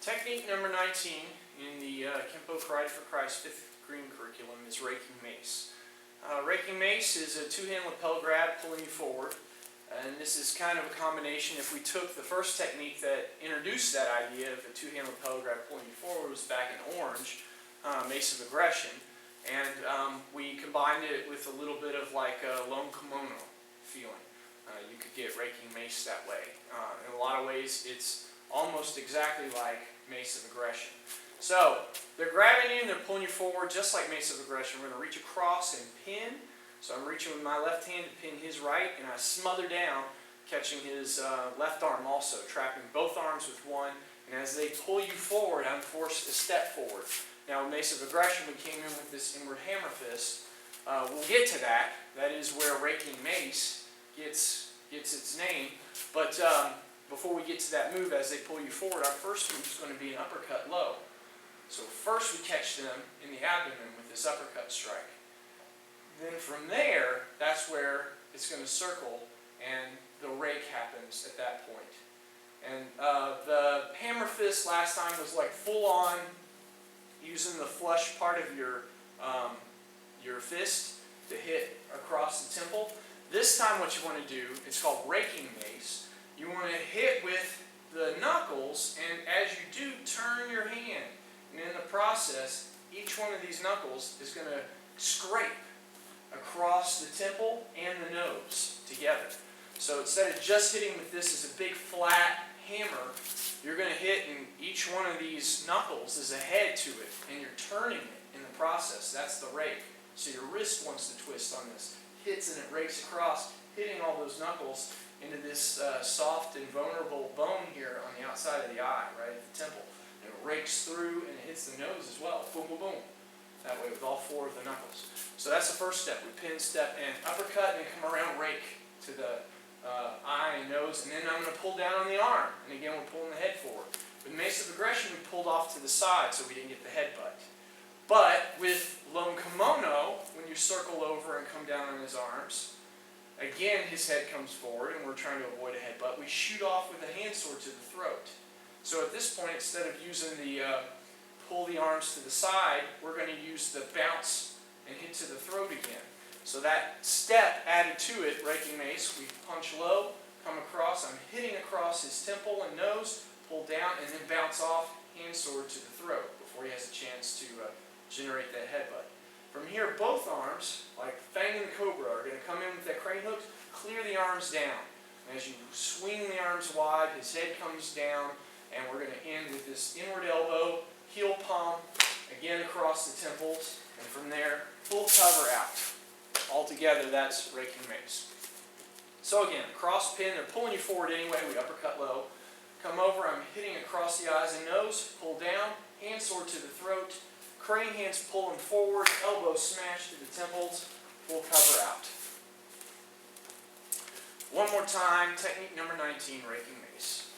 Technique number 19 in the Kenpo Karate for Christ 5th Green curriculum is Raking Mace. Raking Mace is a two-hand lapel grab pulling you forward. And this is kind of a combination. If we took the first technique that introduced that idea of a two-hand lapel grab pulling you forward, was back in orange, Mace of Aggression, and we combined it with a little bit of like a lone kimono feeling. You could get Raking Mace that way. In a lot of ways, it's almost exactly like Mace of Aggression. So they're grabbing you and they're pulling you forward just like Mace of Aggression. We're going to reach across and pin. So I'm reaching with my left hand to pin his right, and I smother down, catching his left arm also, trapping both arms with one. And as they pull you forward, I'm forced to step forward. Now with Mace of Aggression, we came in with this inward hammer fist. We'll get to that. That is where Raking Mace gets its name. But before we get to that move, as they pull you forward, our first move is going to be an uppercut low. So first we catch them in the abdomen with this uppercut strike. Then from there, that's where it's going to circle and the rake happens at that point. And the hammer fist last time was like full on using the flush part of your fist to hit across the temple. This time what you want to do, it's called Raking Mace. You want to hit with the knuckles, and as you do, turn your hand. And in the process, each one of these knuckles is going to scrape across the temple and the nose together. So instead of just hitting with this as a big flat hammer, you're going to hit, and each one of these knuckles is a head to it, and you're turning it in the process. That's the rake. So your wrist wants to twist on this. Hits and it rakes across, hitting all those knuckles into this soft and vulnerable bone here on the outside of the eye, right at the temple. And it rakes through and it hits the nose as well. Boom, boom, boom. That way with all four of the knuckles. So that's the first step. We pin, step, and uppercut, and then come around, rake to the eye and nose, and then I'm going to pull down on the arm. And again, we're pulling the head forward. With Mace of Aggression, we pulled off to the side so we didn't get the headbutt. But with lone kimono, when you circle over and come down on his arms, again his head comes forward and we're trying to avoid a headbutt. We shoot off with a hand sword to the throat. So at this point, instead of using the pull the arms to the side, we're going to use the bounce and hit to the throat again. So that step added to it, Raking Mace, we punch low, come across, I'm hitting across his temple and nose, pull down, and then bounce off, hand sword to the throat before he has a chance to generate that headbutt. From here, both arms, like Fang and the Cobra, are going to come in with that crane hook, clear the arms down. And as you swing the arms wide, his head comes down, and we're going to end with this inward elbow, heel palm, again across the temples, and from there, full cover out. Altogether, that's Raking Mace. So again, cross pin, they're pulling you forward anyway, we uppercut low. Come over, I'm hitting across the eyes and nose, pull down, hand sword to the throat, crane hands pulling forward, elbow smash to the temples, full cover out. One more time, technique number 19, Raking Mace.